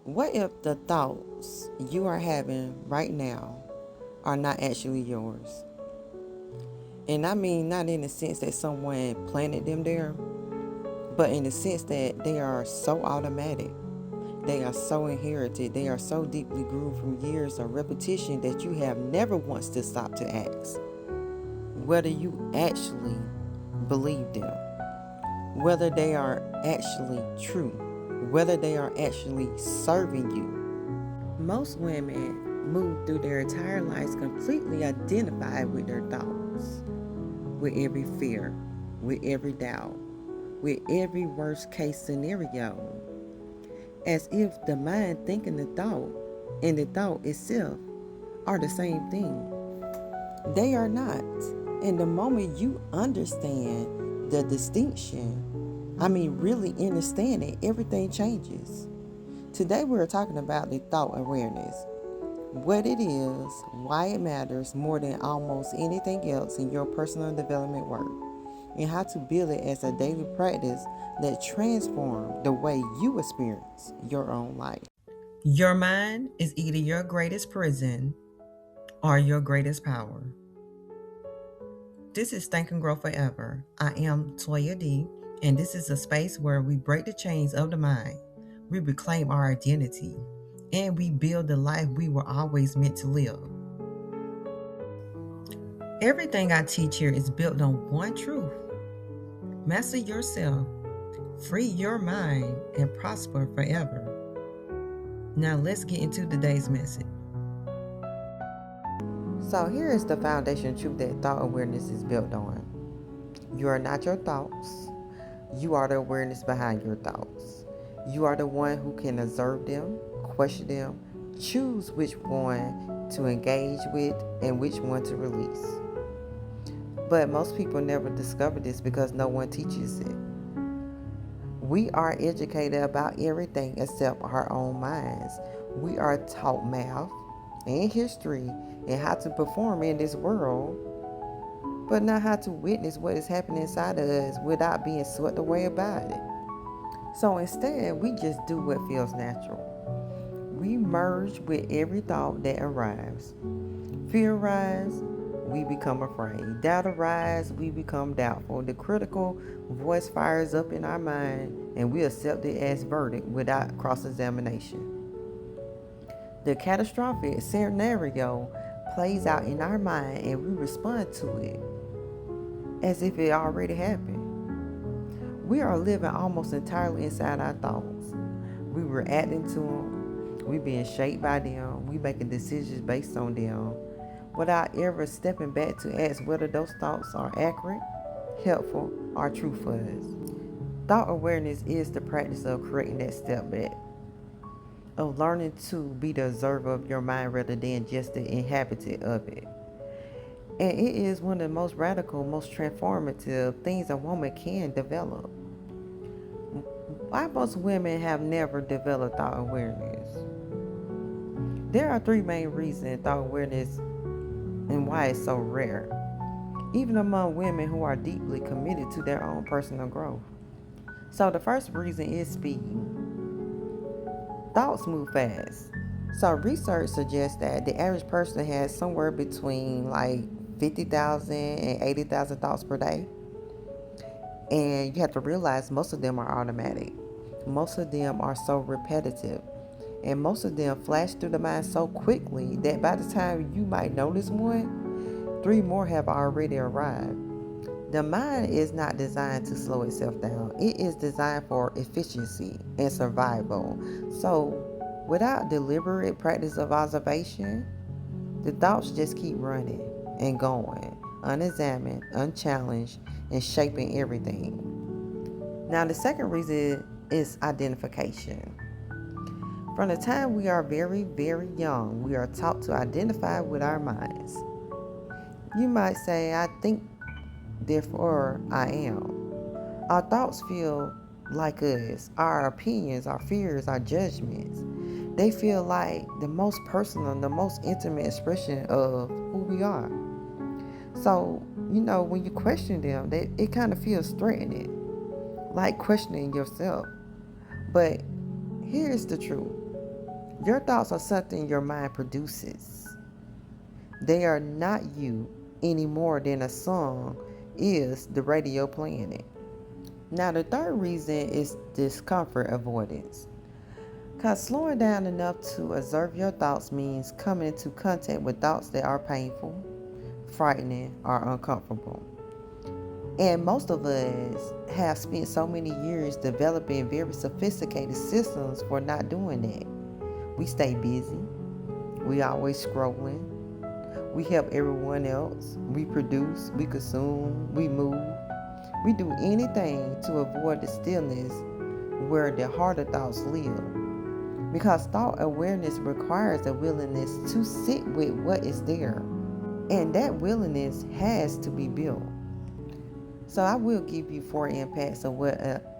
What if the thoughts you are having right now are not actually yours? And I mean, not in the sense that someone planted them there, but in the sense that they are so automatic. They are so inherited. They are so deeply groomed from years of repetition that you have never once to stop to ask whether you actually believe them, whether they are actually true, whether they are actually serving you. Most women move through their entire lives completely identified with their thoughts, with every fear, with every doubt, with every worst case scenario, as if the mind thinking the thought and the thought itself are the same thing. They are not. And the moment you understand the distinction, really understand it, everything changes. Today we're talking about the thought awareness, what it is, why it matters more than almost anything else in your personal development work, and how to build it as a daily practice that transforms the way you experience your own life. Your mind is either your greatest prison or your greatest power. This is Think and Grow Forever. I am Toya D, and this is a space where we break the chains of the mind, we reclaim our identity, and we build the life we were always meant to live. Everything I teach here is built on one truth: master yourself, free your mind, and prosper forever. Now let's get into today's message. So here is the foundation truth that thought awareness is built on. You are not your thoughts. You are the awareness behind your thoughts. You are the one who can observe them, question them, choose which one to engage with and which one to release. But most people never discover this because no one teaches it. We are educated about everything except our own minds. We are taught math and history and how to perform in this world, but not how to witness what is happening inside of us without being swept away about it. So instead, we just do what feels natural. We merge with every thought that arrives. Fear arises, we become afraid. Doubt arises, we become doubtful. The critical voice fires up in our mind, and we accept it as verdict without cross-examination. The catastrophic scenario plays out in our mind, and we respond to it as if it already happened. We are living almost entirely inside our thoughts. We reacting to them. We being shaped by them. We making decisions based on them without ever stepping back to ask whether those thoughts are accurate, helpful, or true for us. Thought awareness is the practice of creating that step back, of learning to be the observer of your mind rather than just the inhabitant of it. And it is one of the most radical, most transformative things a woman can develop. Why most women have never developed thought awareness? There are three main reasons thought awareness and why it's so rare, even among women who are deeply committed to their own personal growth. So the first reason is speed. Thoughts move fast. So research suggests that the average person has somewhere between 50,000 and 80,000 thoughts per day. And you have to realize most of them are automatic. Most of them are so repetitive. And most of them flash through the mind so quickly that by the time you might notice one, three more have already arrived. The mind is not designed to slow itself down. It is designed for efficiency and survival. So, without deliberate practice of observation, the thoughts just keep running and going, unexamined, unchallenged, and shaping everything. Now, the second reason is identification. From the time we are very, very young, we are taught to identify with our minds. You might say, I think, therefore I am. Our thoughts feel like us. Our opinions, our fears, our judgments, they feel like the most personal, the most intimate expression of who we are. So, when you question them, it kind of feels threatening, like questioning yourself. But here's the truth. Your thoughts are something your mind produces. They are not you any more than a song is the radio playing it. Now, the third reason is discomfort avoidance. Because slowing down enough to observe your thoughts means coming into contact with thoughts that are painful, frightening, or uncomfortable. And most of us have spent so many years developing very sophisticated systems for not doing that. We stay busy, we always scrolling, we help everyone else, we produce, we consume, we move. We do anything to avoid the stillness where the harder thoughts live. Because thought awareness requires a willingness to sit with what is there. And that willingness has to be built. So I will give you 4 impacts of what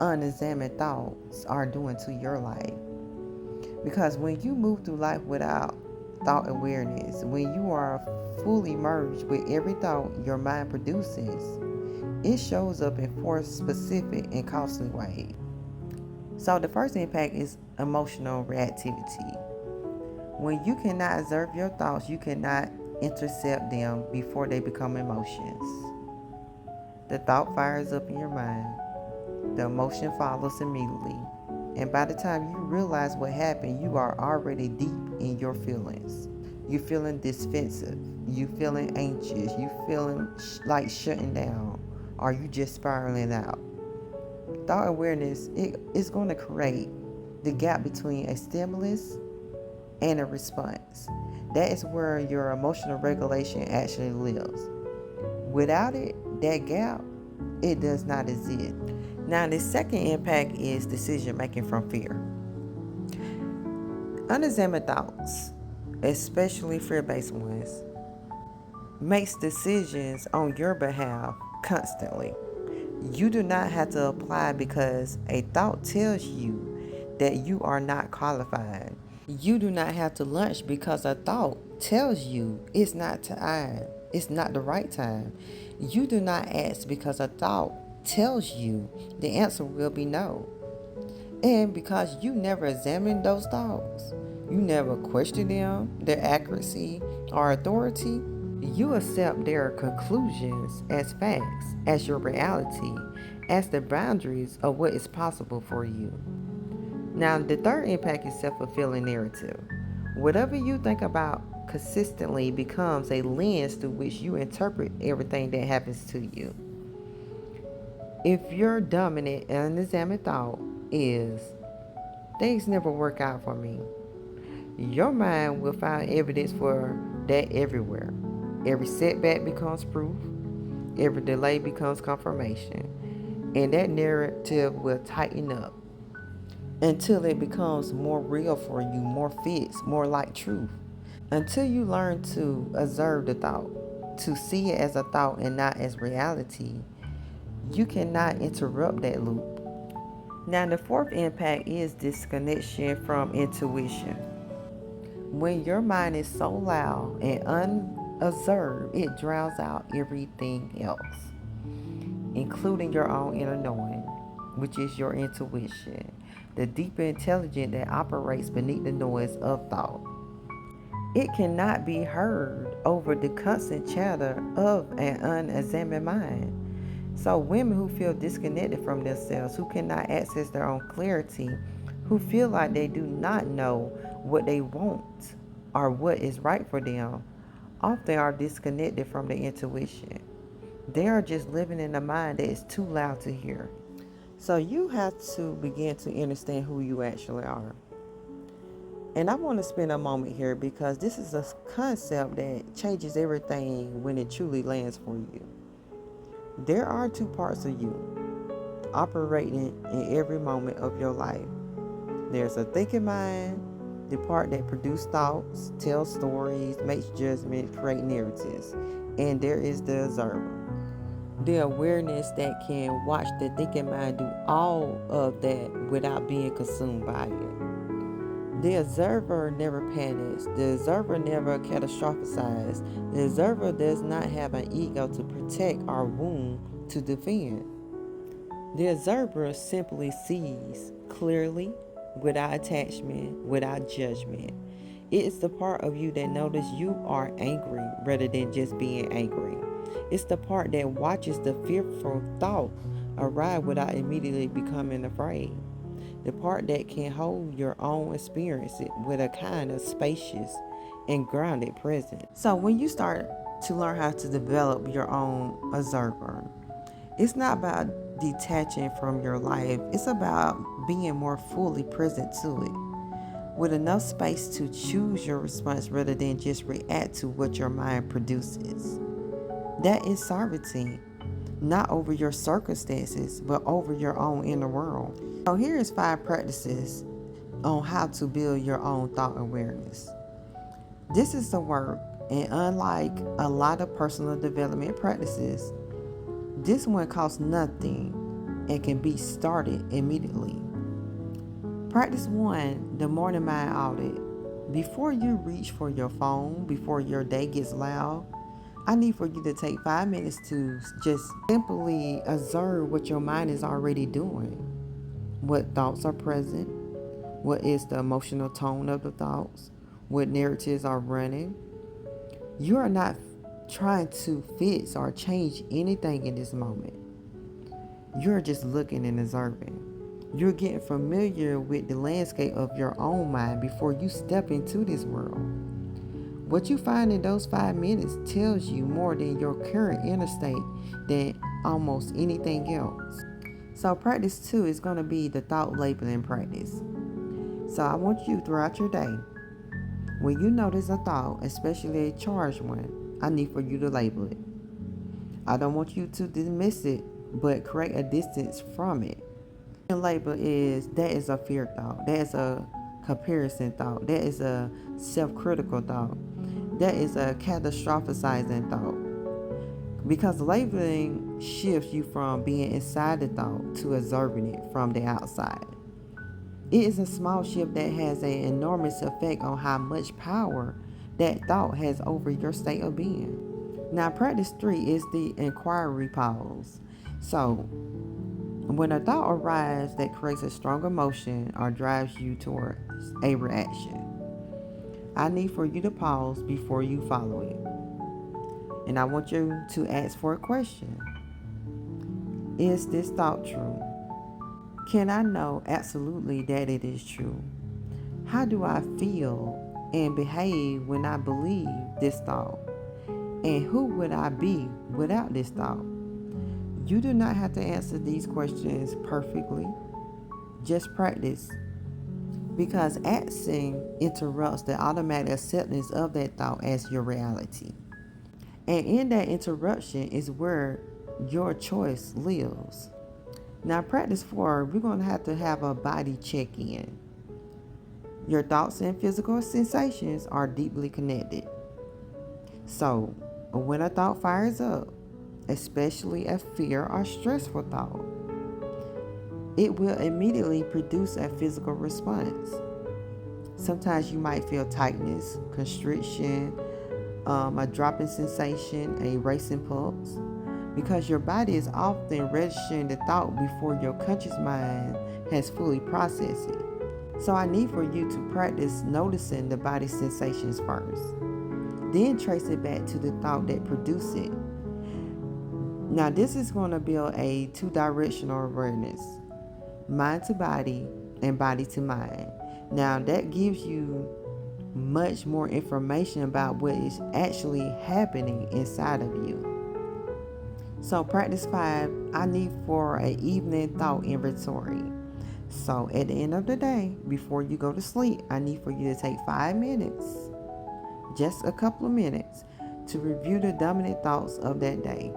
unexamined thoughts are doing to your life. Because when you move through life without thought awareness, when you are fully merged with every thought your mind produces, it shows up in 4 specific and costly ways. So the first impact is emotional reactivity. When you cannot observe your thoughts, you cannot intercept them before they become emotions. The thought fires up in your mind. The emotion follows immediately. And by the time you realize what happened, you are already deep in your feelings. You're feeling defensive. You feeling anxious. You feeling like shutting down. Or you just spiraling out. Thought awareness is going to create the gap between a stimulus and a response. That is where your emotional regulation actually lives. Without it, that gap, it does not exist. Now, the second impact is decision making from fear. Unexamined thoughts, especially fear-based ones, makes decisions on your behalf constantly. You do not have to apply because a thought tells you that you are not qualified. You do not have to lunch because a thought tells you it's not time. It's not the right time. You do not ask because a thought tells you the answer will be no. And because you never examine those thoughts, you never question them, their accuracy or authority, you accept their conclusions as facts, as your reality, as the boundaries of what is possible for you. Now, the third impact is self-fulfilling narrative. Whatever you think about consistently becomes a lens through which you interpret everything that happens to you. If your dominant and unexamined thought is, things never work out for me, your mind will find evidence for that everywhere. Every setback becomes proof, every delay becomes confirmation, and that narrative will tighten up until it becomes more real for you, more fits, more like truth. Until you learn to observe the thought, to see it as a thought and not as reality, you cannot interrupt that loop. Now, the fourth impact is disconnection from intuition. When your mind is so loud and unobserved, it drowns out everything else, including your own inner knowing, which is your intuition, the deeper intelligence that operates beneath the noise of thought. It cannot be heard over the constant chatter of an unexamined mind. So women who feel disconnected from themselves, who cannot access their own clarity, who feel like they do not know what they want or what is right for them, often are disconnected from their intuition. They are just living in a mind that is too loud to hear. So you have to begin to understand who you actually are. And I want to spend a moment here because this is a concept that changes everything when it truly lands for you. There are 2 parts of you operating in every moment of your life. There's a thinking mind, the part that produces thoughts, tells stories, makes judgments, creates narratives. And there is the observer, the awareness that can watch the thinking mind do all of that without being consumed by it. The observer never panics. The observer never catastrophizes. The observer does not have an ego to protect or wound to defend. The observer simply sees clearly, without attachment, without judgment. It is the part of you that notice you are angry rather than just being angry. It's the part that watches the fearful thought arrive without immediately becoming afraid. The part that can hold your own experience with a kind of spacious and grounded presence. So when you start to learn how to develop your own observer, it's not about detaching from your life, it's about being more fully present to it, with enough space to choose your response rather than just react to what your mind produces. That is sovereignty, not over your circumstances, but over your own inner world. So here is 5 practices on how to build your own thought awareness. This is the work, and unlike a lot of personal development practices, this one costs nothing and can be started immediately. Practice 1, the morning mind audit. Before you reach for your phone, before your day gets loud, I need for you to take 5 minutes to just simply observe what your mind is already doing. What thoughts are present? What is the emotional tone of the thoughts? What narratives are running? You are not trying to fix or change anything in this moment. You're just looking and observing. You're getting familiar with the landscape of your own mind before you step into this world. What you find in those 5 minutes tells you more than your current inner state than almost anything else. So practice 2 is going to be the thought labeling practice. So I want you throughout your day, when you notice a thought, especially a charged one, I need for you to label it. I don't want you to dismiss it, but create a distance from it. The label is, that is a fear thought, that is a comparison thought, that is a self-critical thought, that is a catastrophizing thought. Because labeling shifts you from being inside the thought to observing it from the outside. It is a small shift that has an enormous effect on how much power that thought has over your state of being. Now, practice 3 is the inquiry pause. So, when a thought arises that creates a strong emotion or drives you towards a reaction, I need for you to pause before you follow it. And I want you to ask for a question. Is this thought true? Can I know absolutely that it is true? How do I feel and behave when I believe this thought? And who would I be without this thought? You do not have to answer these questions perfectly. Just practice. Because asking interrupts the automatic acceptance of that thought as your reality. And in that interruption is where your choice lives. Now, practice 4, we're going to have a body check-in. Your thoughts and physical sensations are deeply connected. So, when a thought fires up, especially a fear or stressful thought, it will immediately produce a physical response. Sometimes you might feel tightness, constriction, a dropping sensation, a racing pulse, because your body is often registering the thought before your conscious mind has fully processed it. So I need for you to practice noticing the body sensations first. Then trace it back to the thought that produced it. Now this is going to build a 2-directional awareness. Mind to body and body to mind. Now that gives you much more information about what is actually happening inside of you. So practice 5, I need for an evening thought inventory. So at the end of the day, before you go to sleep, I need for you to take 5 minutes, just a couple of minutes, to review the dominant thoughts of that day.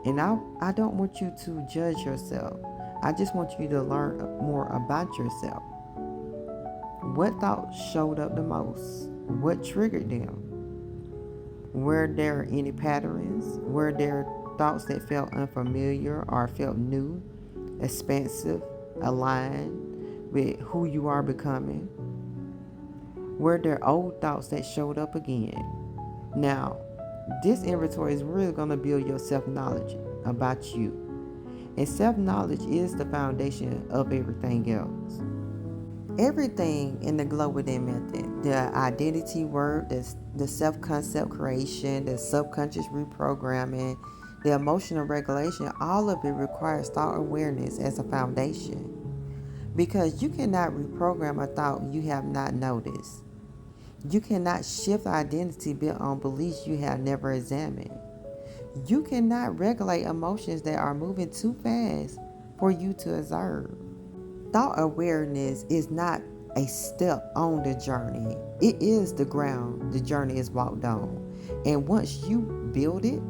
And I don't want you to judge yourself. I just want you to learn more about yourself. What thoughts showed up the most? What triggered them? Were there any patterns? Were there thoughts that felt unfamiliar or felt new, expansive, aligned with who you are becoming? Were there old thoughts that showed up again? Now, this inventory is really going to build your self-knowledge about you. And self-knowledge is the foundation of everything else. Everything in the global day method, the identity work, the self-concept creation, the subconscious reprogramming, the emotional regulation, all of it requires thought awareness as a foundation. Because you cannot reprogram a thought you have not noticed. You cannot shift identity built on beliefs you have never examined. You cannot regulate emotions that are moving too fast for you to observe. Thought awareness is not a step on the journey. It is the ground the journey is walked on. And once you build it,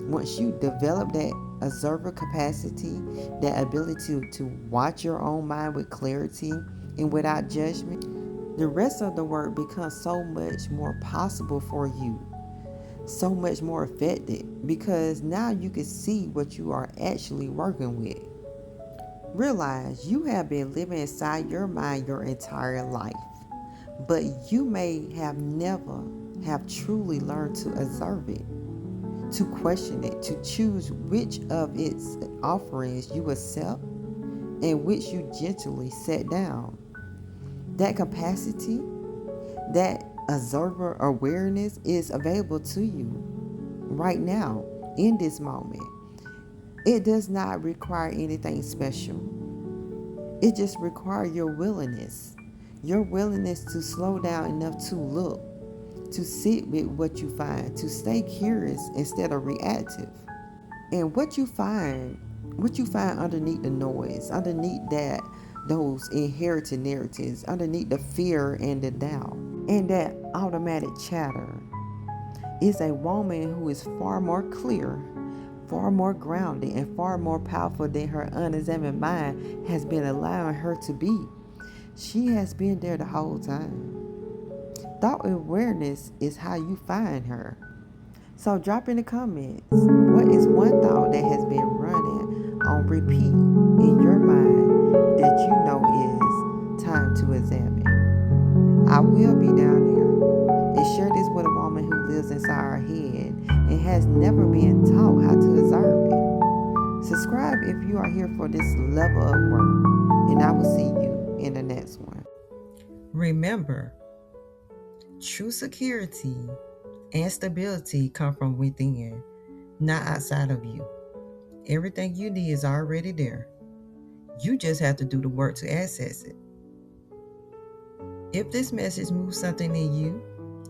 once you develop that observer capacity, that ability to watch your own mind with clarity and without judgment, the rest of the work becomes so much more possible for you, so much more effective, because now you can see what you are actually working with. Realize you have been living inside your mind your entire life, but you may have never have truly learned to observe it, to question it, to choose which of its offerings you accept and which you gently set down. That capacity, that observer awareness is available to you right now in this moment. It does not require anything special. It just requires your willingness to slow down enough to look, to sit with what you find, to stay curious instead of reactive. And what you find underneath the noise, underneath those inherited narratives, underneath the fear and the doubt, and that automatic chatter, is a woman who is far more clear, far more grounded, and far more powerful than her unexamined mind has been allowing her to be. She has been there the whole time. Thought awareness is how you find her. So drop in the comments, what is one thought that has been running on repeat in your mind that you know is time to examine? I will be down there. And share this with a woman who lives inside her head and has never been taught how to observe it. Subscribe if you are here for this level of work, and I will see you in the next one. Remember, true security and stability come from within, not outside of you. Everything you need is already there. You just have to do the work to access it. If this message moves something in you,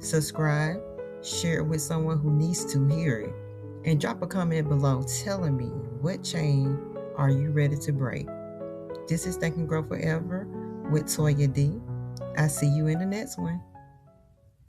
subscribe, share it with someone who needs to hear it, and drop a comment below telling me what chain are you ready to break. This is Think and Grow Forever with Toya D. I see you in the next one.